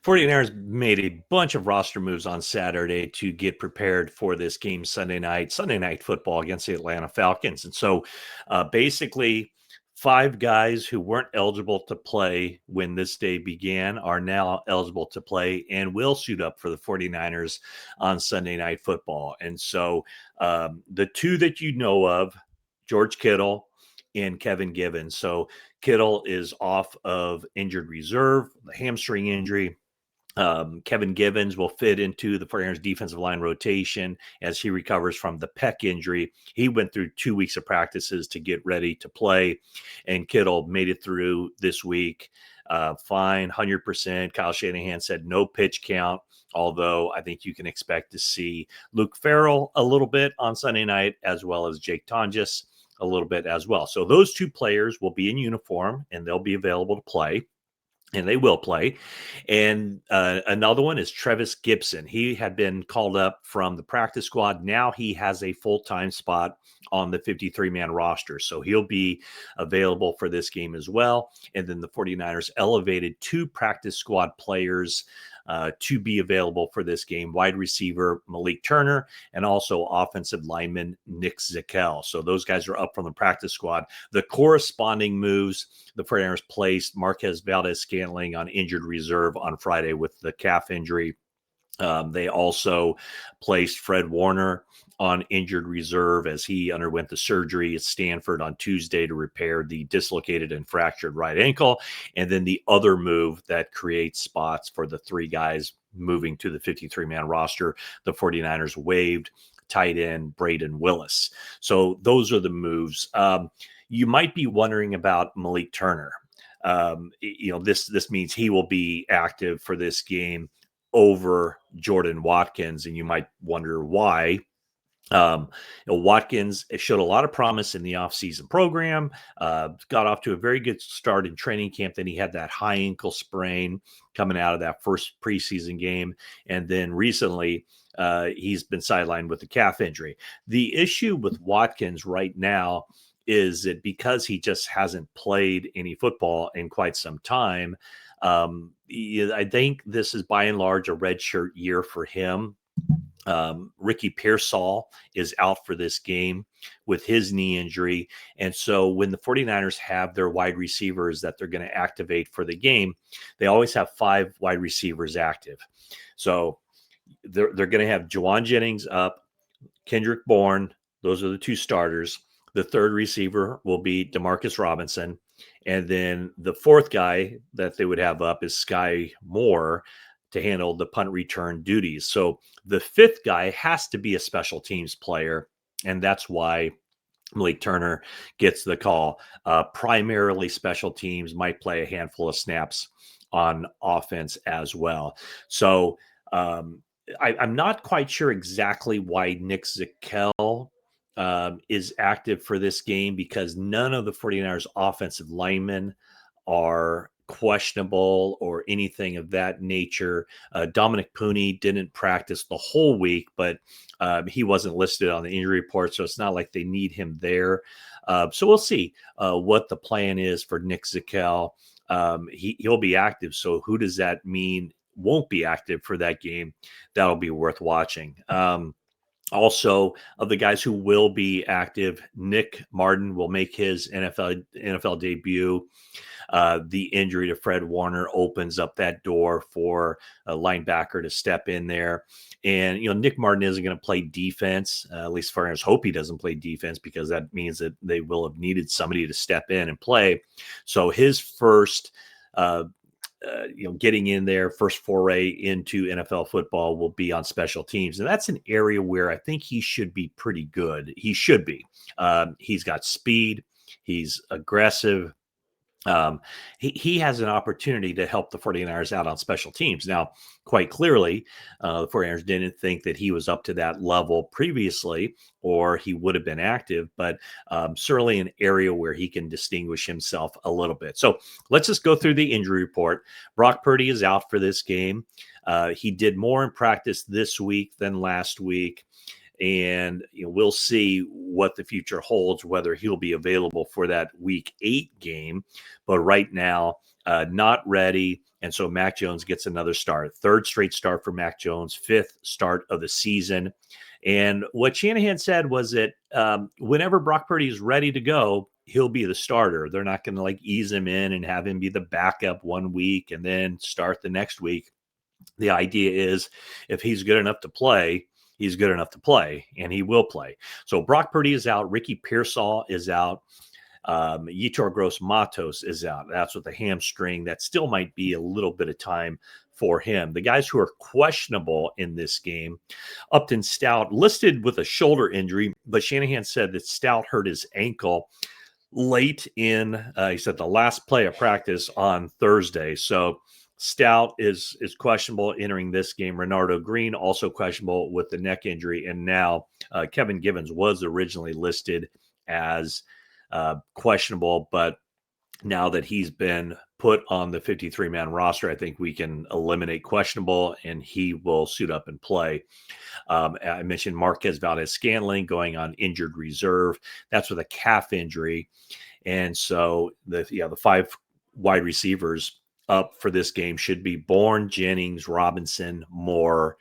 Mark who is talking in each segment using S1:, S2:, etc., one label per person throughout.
S1: 49ers made a bunch of roster moves on Saturday to get prepared for this game Sunday night football against the Atlanta Falcons. And so basically, five guys who weren't eligible to play when this day began are now eligible to play and will suit up for the 49ers on Sunday Night Football. And so the two that you know of, George Kittle and Kevin Givens. So Kittle is off of injured reserve, the hamstring injury. Kevin Givens will fit into the 49ers defensive line rotation as he recovers from the pec injury. He went through 2 weeks of practices to get ready to play, and Kittle made it through this week fine, 100%. Kyle Shanahan said no pitch count, although I think you can expect to see Luke Farrell a little bit on Sunday night, as well as Jake Tonjes a little bit as well. So those two players will be in uniform, and they'll be available to play. And they will play. And another one is Trevis Gibson. He had been called up from the practice squad. Now he has a full-time spot on the 53-man roster. So he'll be available for this game as well. And then the 49ers elevated two practice squad players to be available for this game: wide receiver Malik Turner and also offensive lineman Nick Zakelj. So those guys are up from the practice squad. The corresponding moves, the 49ers placed Marquez Valdez-Scantling on injured reserve on Friday with the calf injury. They also placed Fred Warner on injured reserve as he underwent the surgery at Stanford on Tuesday to repair the dislocated and fractured right ankle. And then the other move that creates spots for the three guys moving to the 53-man roster, the 49ers waived tight end Braden Willis. So those are the moves. You might be wondering about Malik Turner. This means he will be active for this game over Jordan Watkins, and you might wonder why. Watkins showed a lot of promise in the offseason program, got off to a very good start in training camp. Then he had that high ankle sprain coming out of that first preseason game. And then recently he's been sidelined with a calf injury. The issue with Watkins right now is that because he just hasn't played any football in quite some time, I think this is by and large a redshirt year for him. Ricky Pearsall is out for this game with his knee injury. And so when the 49ers have their wide receivers that they're going to activate for the game, they always have five wide receivers active. So they're going to have Juwan Jennings up, Kendrick Bourne. Those are the two starters. The third receiver will be Demarcus Robinson. And then the fourth guy that they would have up is Sky Moore to handle the punt return duties. So the fifth guy has to be a special teams player, and that's why Malik Turner gets the call. Primarily special teams, might play a handful of snaps on offense as well. So I'm not quite sure exactly why Nick Zakelj is active for this game, because none of the 49ers offensive linemen are questionable or anything of that nature. Dominic Pooney didn't practice the whole week, but he wasn't listed on the injury report, so it's not like they need him there. So we'll see what the plan is for Nick Zakelj. He'll be active, so who does that mean won't be active for that game? That'll be worth watching. Also, of the guys who will be active, Nick Martin will make his NFL debut. The injury to Fred Warner opens up that door for a linebacker to step in there. And, Nick Martin isn't going to play defense. At least foreigners hope he doesn't play defense, because that means that they will have needed somebody to step in and play. So his first getting in there, first foray into NFL football will be on special teams. And that's an area where I think he should be pretty good. He should be. He's got speed. He's aggressive. He has an opportunity to help the 49ers out on special teams. Now, quite clearly, the 49ers didn't think that he was up to that level previously, or he would have been active, but certainly an area where he can distinguish himself a little bit. So let's just go through the injury report. Brock Purdy is out for this game. He did more in practice this week than last week. And we'll see what the future holds, whether he'll be available for that Week 8 game. But right now, not ready. And so Mac Jones gets another start, third straight start for Mac Jones, fifth start of the season. And what Shanahan said was that whenever Brock Purdy is ready to go, he'll be the starter. They're not going to like ease him in and have him be the backup 1 week and then start the next week. The idea is if he's good enough to play, he's good enough to play, and he will play. So Brock Purdy is out. Ricky Pearsall is out. Yetur Gross-Matos is out. That's with a hamstring. That still might be a little bit of time for him. The guys who are questionable in this game, Upton Stout listed with a shoulder injury, but Shanahan said that Stout hurt his ankle late in, he said, the last play of practice on Thursday. So Stout is questionable entering this game. Renardo Green also questionable with the neck injury. And now Kevin Givens was originally listed as questionable, but now that he's been put on the 53-man roster, I think we can eliminate questionable and he will suit up and play. I mentioned Marquez Valdez-Scantling going on injured reserve. That's with a calf injury. And so the 5 wide receivers up for this game should be Bourne, Jennings, Robinson, Moore,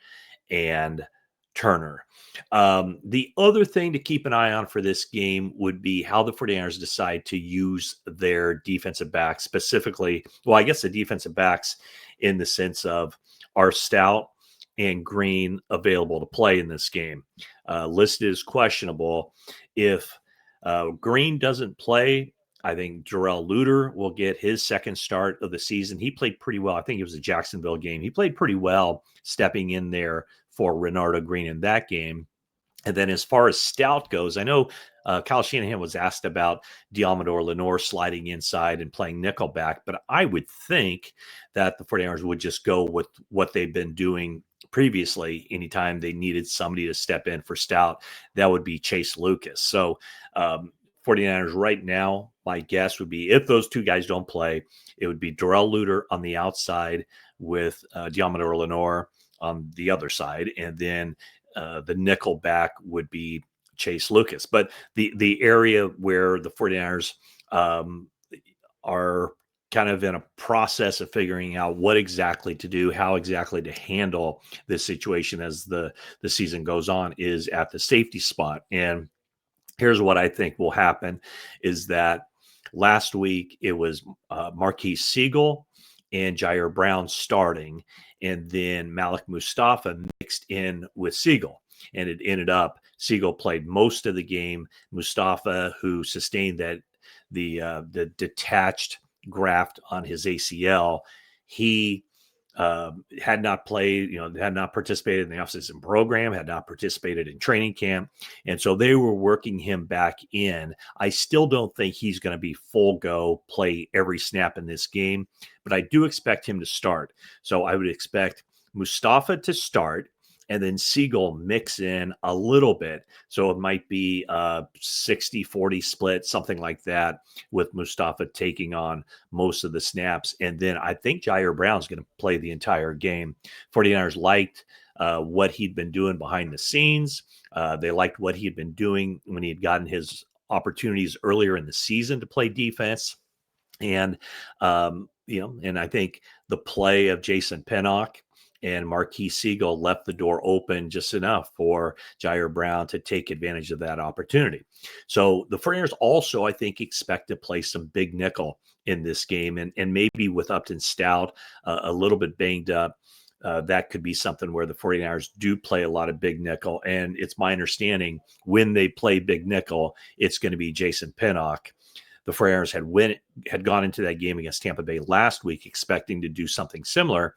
S1: and Turner. The other thing to keep an eye on for this game would be how the 49ers decide to use their defensive backs, specifically, well, I guess the defensive backs in the sense of are Stout and Green available to play in this game. Listed as questionable. If Green doesn't play, I think Jarrell Luter will get his second start of the season. He played pretty well. I think it was a Jacksonville game. He played pretty well stepping in there for Renardo Green in that game. And then as far as Stout goes, I know Kyle Shanahan was asked about Diamador Lenore sliding inside and playing nickelback, but I would think that the 49ers would just go with what they've been doing previously. Anytime they needed somebody to step in for Stout, that would be Chase Lucas. So 49ers right now, my guess would be if those two guys don't play, it would be Darrell Luter on the outside with Diamador Lenore on the other side, and then the nickel back would be Chase Lucas. But the area where the 49ers are kind of in a process of figuring out what exactly to do, how exactly to handle this situation as the season goes on is at the safety spot. And here's what I think will happen is that last week it was Marquise Siegel and Jair Brown starting, and then Malik Mustafa mixed in with Siegel. And it ended up Siegel played most of the game. Mustafa, who sustained that the detached graft on his ACL, he had not played, had not participated in the offseason program, had not participated in training camp. And so they were working him back in. I still don't think he's going to be full go, play every snap in this game, but I do expect him to start. So I would expect Mustafa to start and then Siegel mix in a little bit. So it might be a 60-40 split, something like that, with Mustafa taking on most of the snaps. And then I think Jair Brown's going to play the entire game. 49ers liked what he'd been doing behind the scenes. They liked what he had been doing when he had gotten his opportunities earlier in the season to play defense. And, and I think the play of Jason Pinnock and Marquise Siegel left the door open just enough for Jair Brown to take advantage of that opportunity. So the 49ers also, I think, expect to play some big nickel in this game, and maybe with Upton Stout a little bit banged up, that could be something where the 49ers do play a lot of big nickel. And it's my understanding when they play big nickel, it's going to be Jason Pinnock. The 49ers had gone into that game against Tampa Bay last week expecting to do something similar,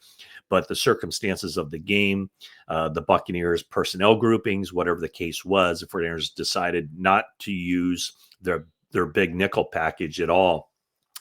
S1: but the circumstances of the game, the Buccaneers personnel groupings, whatever the case was, the 49ers decided not to use their big nickel package at all.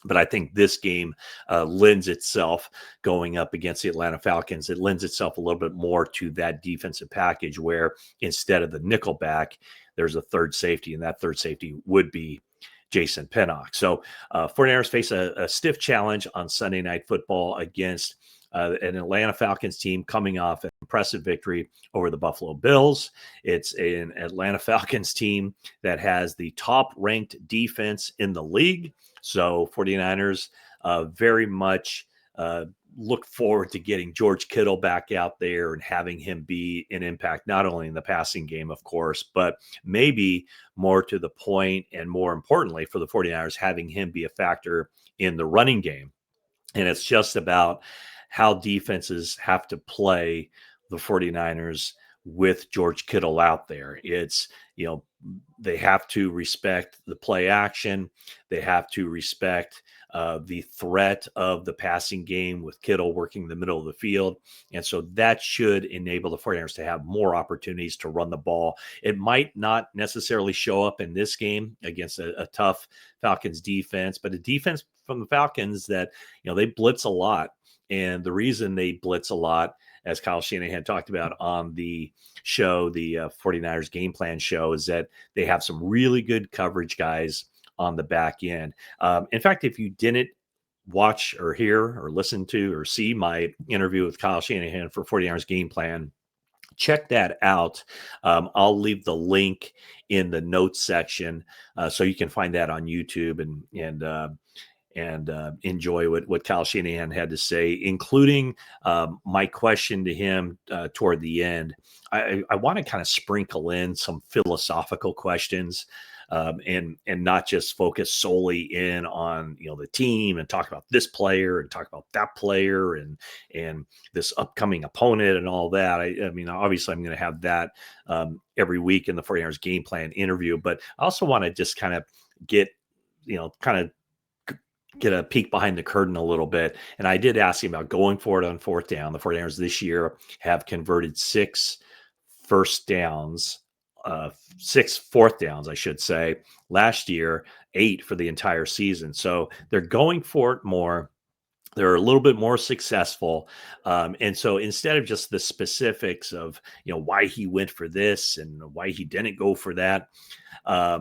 S1: But I think this game lends itself, going up against the Atlanta Falcons, it lends itself a little bit more to that defensive package where instead of the nickel back, there's a third safety, and that third safety would be Jason Pinnock. So 49ers face a stiff challenge on Sunday Night Football against an Atlanta Falcons team coming off an impressive victory over the Buffalo Bills. It's an Atlanta Falcons team that has the top-ranked defense in the league. So 49ers very much look forward to getting George Kittle back out there and having him be an impact, not only in the passing game, of course, but maybe more to the point, and more importantly for the 49ers, having him be a factor in the running game. And it's just about how defenses have to play the 49ers with George Kittle out there. It's, they have to respect the play action. They have to respect the threat of the passing game with Kittle working the middle of the field. And so that should enable the 49ers to have more opportunities to run the ball. It might not necessarily show up in this game against a tough Falcons defense, but a defense from the Falcons that, they blitz a lot. And the reason they blitz a lot, as Kyle Shanahan talked about on the show, the 49ers game plan show, is that they have some really good coverage guys on the back end. In fact, if you didn't watch or hear or listen to or see my interview with Kyle Shanahan for 49ers game plan, check that out. I'll leave the link in the notes section so you can find that on YouTube and enjoy what Kyle Shanahan had to say, including my question to him toward the end. I want to kind of sprinkle in some philosophical questions and not just focus solely in on the team and talk about this player and talk about that player and this upcoming opponent and all that. I mean, obviously, I'm going to have that every week in the 49ers game plan interview, but I also want to just kind of get a peek behind the curtain a little bit. And I did ask him about going for it on fourth down. The 49ers this year have converted 6 fourth downs, I should say. Last year, 8 for the entire season. So they're going for it more. They're a little bit more successful. And so instead of just the specifics of, why he went for this and why he didn't go for that, I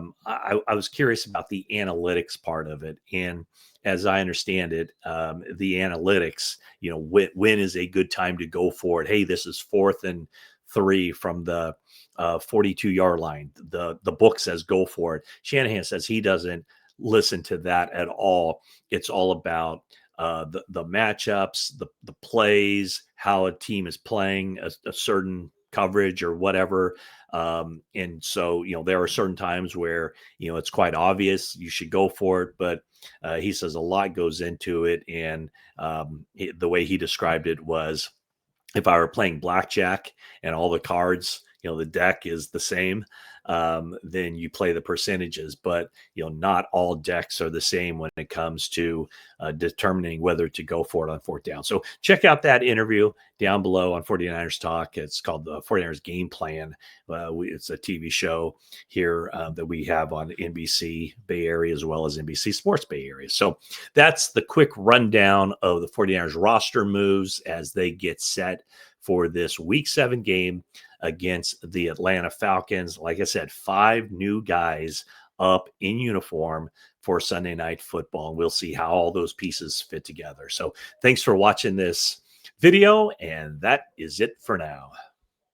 S1: was curious about the analytics part of it. And as I understand it, the analytics, when is a good time to go for it? Hey, this is 4th and 3 from the 42-yard line. The book says go for it. Shanahan says he doesn't listen to that at all. It's all about the matchups, the plays, how a team is playing a certain coverage or whatever. And so, there are certain times where, it's quite obvious you should go for it, but he says a lot goes into it. And the way he described it was, if I were playing blackjack and all the cards, the deck is the same, then you play the percentages. But, not all decks are the same when it comes to determining whether to go for it on fourth down. So check out that interview down below on 49ers Talk. It's called the 49ers Game Plan. It's a TV show here that we have on NBC Bay Area as well as NBC Sports Bay Area. So that's the quick rundown of the 49ers roster moves as they get set for this Week 7 game against the Atlanta Falcons. Like I said, 5 new guys up in uniform for Sunday Night Football. And we'll see how all those pieces fit together. So thanks for watching this video, and that is it for now.